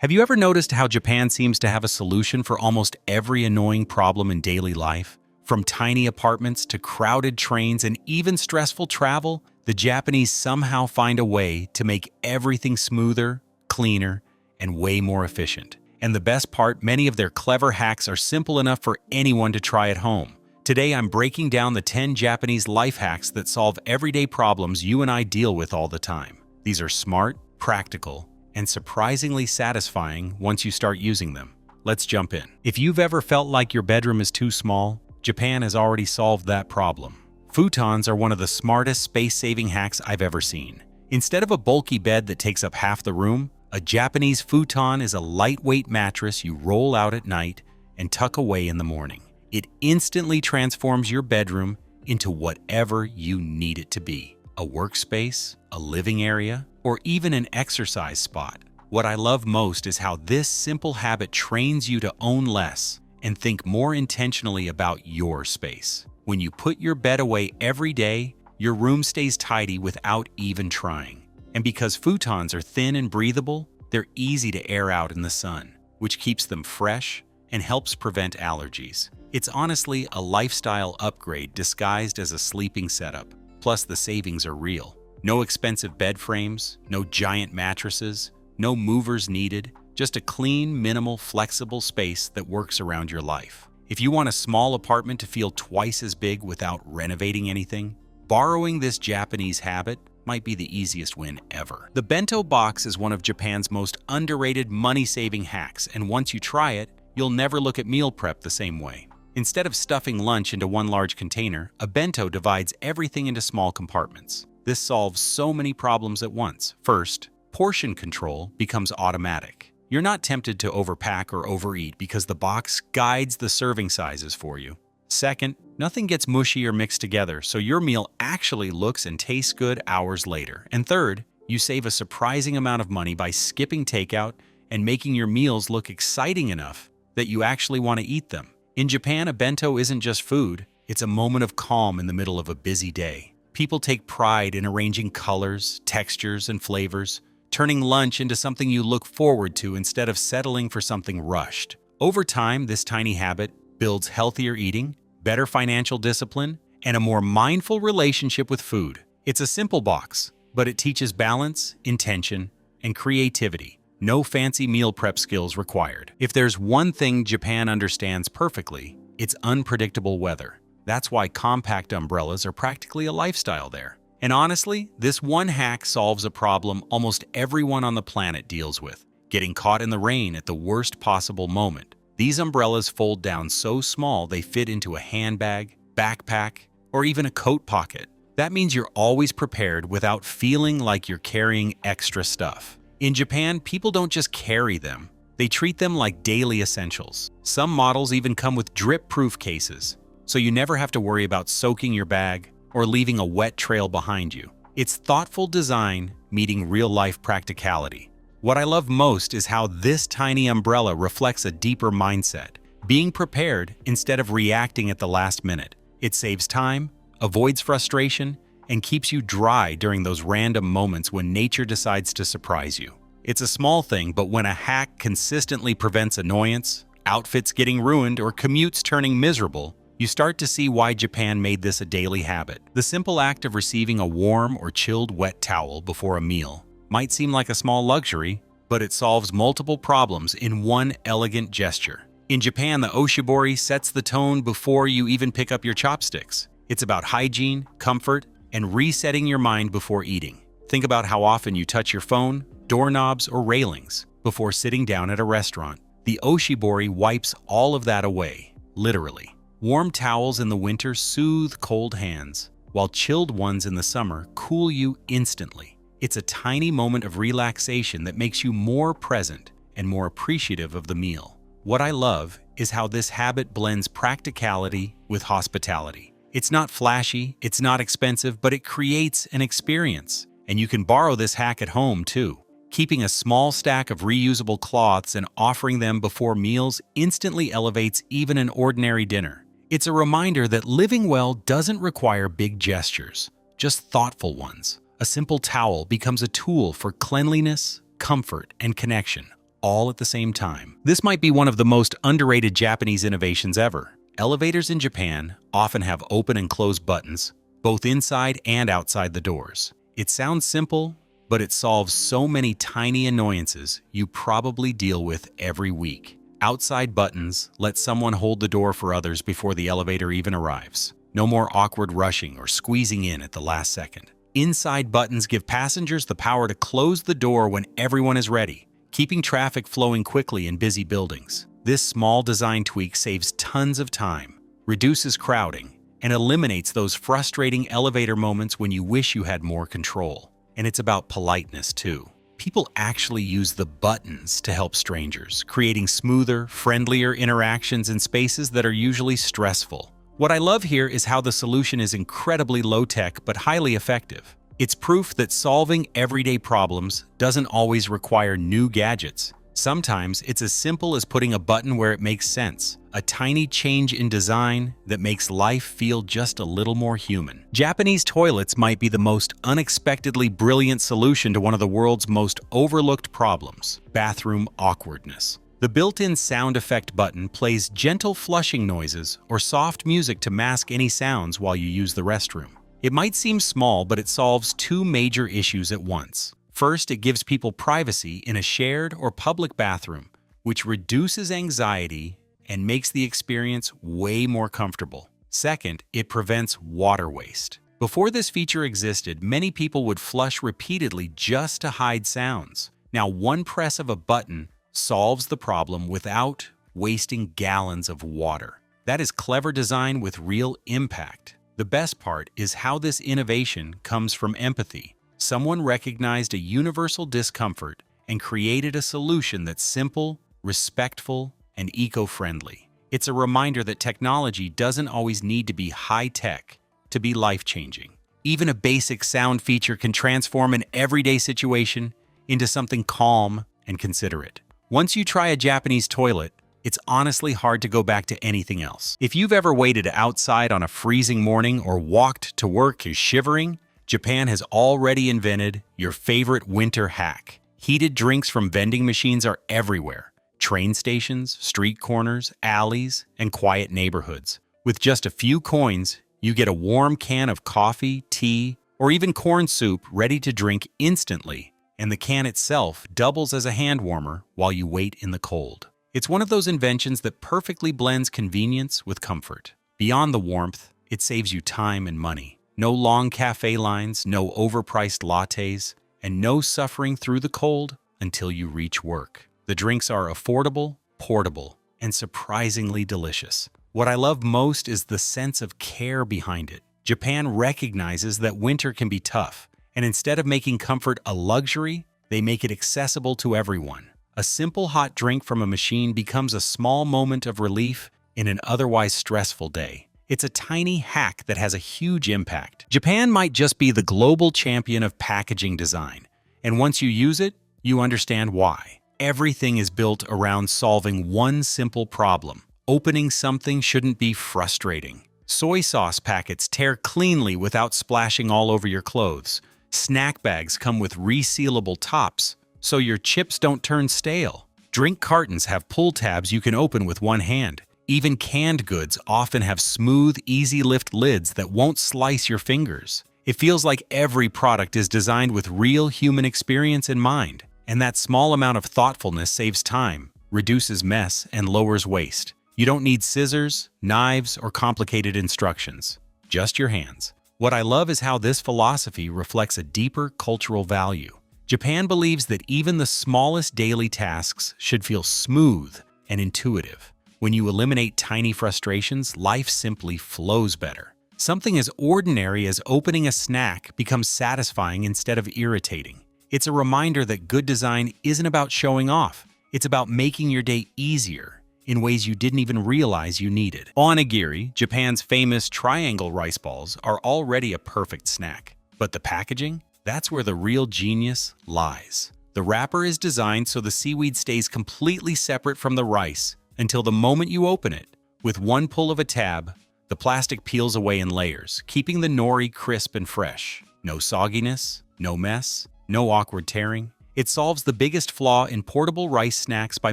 Have you ever noticed how Japan seems to have a solution for almost every annoying problem in daily life? From tiny apartments to crowded trains and even stressful travel, the Japanese somehow find a way to make everything smoother, cleaner, and way more efficient. And the best part, many of their clever hacks are simple enough for anyone to try at home. Today, I'm breaking down the 10 Japanese life hacks that solve everyday problems you and I deal with all the time. These are smart, practical, and surprisingly satisfying once you start using them. Let's jump in. If you've ever felt like your bedroom is too small, Japan has already solved that problem. Futons are one of the smartest space-saving hacks I've ever seen. Instead of a bulky bed that takes up half the room, a Japanese futon is a lightweight mattress you roll out at night and tuck away in the morning. It instantly transforms your bedroom into whatever you need it to be. A workspace, a living area, or even an exercise spot. What I love most is how this simple habit trains you to own less and think more intentionally about your space. When you put your bed away every day, your room stays tidy without even trying. And because futons are thin and breathable, they're easy to air out in the sun, which keeps them fresh and helps prevent allergies. It's honestly a lifestyle upgrade disguised as a sleeping setup. Plus, the savings are real. No expensive bed frames, no giant mattresses, no movers needed, just a clean, minimal, flexible space that works around your life. If you want a small apartment to feel twice as big without renovating anything, borrowing this Japanese habit might be the easiest win ever. The Bento box is one of Japan's most underrated money-saving hacks, and once you try it, you'll never look at meal prep the same way. Instead of stuffing lunch into one large container, a bento divides everything into small compartments. This solves so many problems at once. First, portion control becomes automatic. You're not tempted to overpack or overeat because the box guides the serving sizes for you. Second, nothing gets mushy or mixed together, so your meal actually looks and tastes good hours later. And third, you save a surprising amount of money by skipping takeout and making your meals look exciting enough that you actually want to eat them. In Japan, a bento isn't just food, it's a moment of calm in the middle of a busy day. People take pride in arranging colors, textures, and flavors, turning lunch into something you look forward to instead of settling for something rushed. Over time, this tiny habit builds healthier eating, better financial discipline, and a more mindful relationship with food. It's a simple box, but it teaches balance, intention, and creativity. No fancy meal prep skills required. If there's one thing Japan understands perfectly, it's unpredictable weather. That's why compact umbrellas are practically a lifestyle there. And honestly, this one hack solves a problem almost everyone on the planet deals with: getting caught in the rain at the worst possible moment. These umbrellas fold down so small they fit into a handbag, backpack, or even a coat pocket. That means you're always prepared without feeling like you're carrying extra stuff. In Japan, people don't just carry them, they treat them like daily essentials. Some models even come with drip-proof cases, so you never have to worry about soaking your bag or leaving a wet trail behind you. It's thoughtful design meeting real-life practicality. What I love most is how this tiny umbrella reflects a deeper mindset, being prepared instead of reacting at the last minute. It saves time, avoids frustration, and keeps you dry during those random moments when nature decides to surprise you. It's a small thing, but when a hack consistently prevents annoyance, outfits getting ruined, or commutes turning miserable, you start to see why Japan made this a daily habit. The simple act of receiving a warm or chilled wet towel before a meal might seem like a small luxury, but it solves multiple problems in one elegant gesture. In Japan, the oshibori sets the tone before you even pick up your chopsticks. It's about hygiene, comfort, and resetting your mind before eating. Think about how often you touch your phone, doorknobs, or railings before sitting down at a restaurant. The oshibori wipes all of that away, literally. Warm towels in the winter soothe cold hands, while chilled ones in the summer cool you instantly. It's a tiny moment of relaxation that makes you more present and more appreciative of the meal. What I love is how this habit blends practicality with hospitality. It's not flashy, it's not expensive, but it creates an experience. And you can borrow this hack at home too. Keeping a small stack of reusable cloths and offering them before meals instantly elevates even an ordinary dinner. It's a reminder that living well doesn't require big gestures, just thoughtful ones. A simple towel becomes a tool for cleanliness, comfort, and connection, all at the same time. This might be one of the most underrated Japanese innovations ever. Elevators in Japan often have open and close buttons, both inside and outside the doors. It sounds simple, but it solves so many tiny annoyances you probably deal with every week. Outside buttons let someone hold the door for others before the elevator even arrives. No more awkward rushing or squeezing in at the last second. Inside buttons give passengers the power to close the door when everyone is ready, keeping traffic flowing quickly in busy buildings. This small design tweak saves tons of time, reduces crowding, and eliminates those frustrating elevator moments when you wish you had more control. And it's about politeness too. People actually use the buttons to help strangers, creating smoother, friendlier interactions in spaces that are usually stressful. What I love here is how the solution is incredibly low-tech but highly effective. It's proof that solving everyday problems doesn't always require new gadgets. Sometimes it's as simple as putting a button where it makes sense, a tiny change in design that makes life feel just a little more human. Japanese toilets might be the most unexpectedly brilliant solution to one of the world's most overlooked problems: bathroom awkwardness. The built-in sound effect button plays gentle flushing noises or soft music to mask any sounds while you use the restroom. It might seem small, but it solves two major issues at once. First, it gives people privacy in a shared or public bathroom, which reduces anxiety and makes the experience way more comfortable. Second, it prevents water waste. Before this feature existed, many people would flush repeatedly just to hide sounds. Now, one press of a button solves the problem without wasting gallons of water. That is clever design with real impact. The best part is how this innovation comes from empathy. Someone recognized a universal discomfort and created a solution that's simple, respectful, and eco-friendly. It's a reminder that technology doesn't always need to be high-tech to be life-changing. Even a basic sound feature can transform an everyday situation into something calm and considerate. Once you try a Japanese toilet, it's honestly hard to go back to anything else. If you've ever waited outside on a freezing morning or walked to work shivering, Japan has already invented your favorite winter hack. Heated drinks from vending machines are everywhere. Train stations, street corners, alleys, and quiet neighborhoods. With just a few coins, you get a warm can of coffee, tea, or even corn soup ready to drink instantly, and the can itself doubles as a hand warmer while you wait in the cold. It's one of those inventions that perfectly blends convenience with comfort. Beyond the warmth, it saves you time and money. No long cafe lines, no overpriced lattes, and no suffering through the cold until you reach work. The drinks are affordable, portable, and surprisingly delicious. What I love most is the sense of care behind it. Japan recognizes that winter can be tough, and instead of making comfort a luxury, they make it accessible to everyone. A simple hot drink from a machine becomes a small moment of relief in an otherwise stressful day. It's a tiny hack that has a huge impact. Japan might just be the global champion of packaging design, and once you use it, you understand why. Everything is built around solving one simple problem. Opening something shouldn't be frustrating. Soy sauce packets tear cleanly without splashing all over your clothes. Snack bags come with resealable tops, so your chips don't turn stale. Drink cartons have pull tabs you can open with one hand. Even canned goods often have smooth, easy-lift lids that won't slice your fingers. It feels like every product is designed with real human experience in mind, and that small amount of thoughtfulness saves time, reduces mess, and lowers waste. You don't need scissors, knives, or complicated instructions. Just your hands. What I love is how this philosophy reflects a deeper cultural value. Japan believes that even the smallest daily tasks should feel smooth and intuitive. When you eliminate tiny frustrations, life simply flows better. Something as ordinary as opening a snack becomes satisfying instead of irritating. It's a reminder that good design isn't about showing off. It's about making your day easier in ways you didn't even realize you needed. Onigiri, Japan's famous triangle rice balls, are already a perfect snack. But the packaging? That's where the real genius lies. The wrapper is designed so the seaweed stays completely separate from the rice until the moment you open it. With one pull of a tab, the plastic peels away in layers, keeping the nori crisp and fresh. No sogginess, no mess, no awkward tearing. It solves the biggest flaw in portable rice snacks by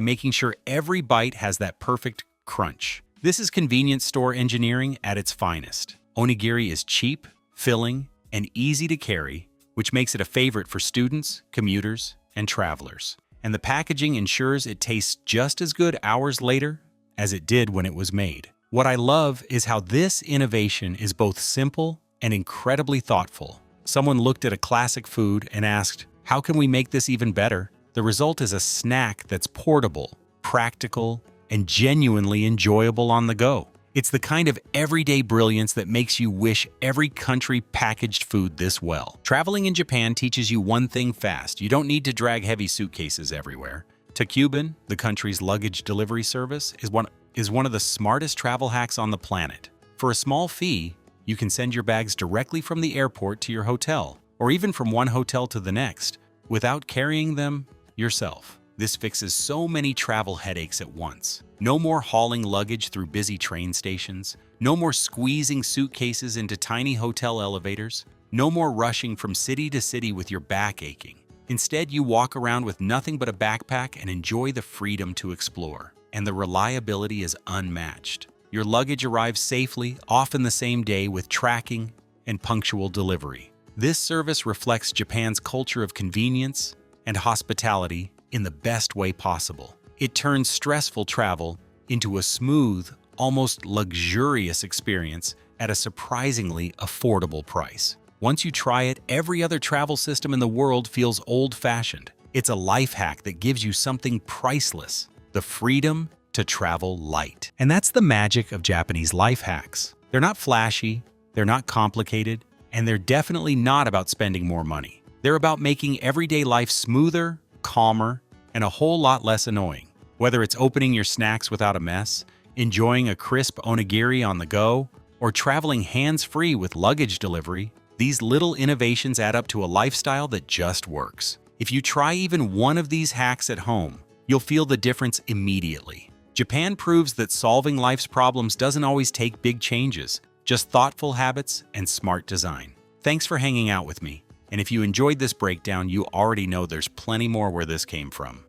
making sure every bite has that perfect crunch. This is convenience store engineering at its finest. Onigiri is cheap, filling, and easy to carry, which makes it a favorite for students, commuters, and travelers. And the packaging ensures it tastes just as good hours later as it did when it was made. What I love is how this innovation is both simple and incredibly thoughtful. Someone looked at a classic food and asked, "How can we make this even better?" The result is a snack that's portable, practical, and genuinely enjoyable on the go. It's the kind of everyday brilliance that makes you wish every country packaged food this well. Traveling in Japan teaches you one thing fast: you don't need to drag heavy suitcases everywhere. Takkyubin, the country's luggage delivery service, is one of the smartest travel hacks on the planet. For a small fee, you can send your bags directly from the airport to your hotel, or even from one hotel to the next, without carrying them yourself. This fixes so many travel headaches at once. No more hauling luggage through busy train stations. No more squeezing suitcases into tiny hotel elevators. No more rushing from city to city with your back aching. Instead, you walk around with nothing but a backpack and enjoy the freedom to explore. And the reliability is unmatched. Your luggage arrives safely, often the same day, with tracking and punctual delivery. This service reflects Japan's culture of convenience and hospitality in the best way possible. It turns stressful travel into a smooth, almost luxurious experience at a surprisingly affordable price. Once you try it, every other travel system in the world feels old-fashioned. It's a life hack that gives you something priceless: the freedom to travel light. And that's the magic of Japanese life hacks. They're not flashy, they're not complicated, and they're definitely not about spending more money. They're about making everyday life smoother, calmer, and a whole lot less annoying. Whether it's opening your snacks without a mess, enjoying a crisp onigiri on the go, or traveling hands-free with luggage delivery, these little innovations add up to a lifestyle that just works. If you try even one of these hacks at home, you'll feel the difference immediately. Japan proves that solving life's problems doesn't always take big changes, just thoughtful habits and smart design. Thanks for hanging out with me. And if you enjoyed this breakdown, you already know there's plenty more where this came from.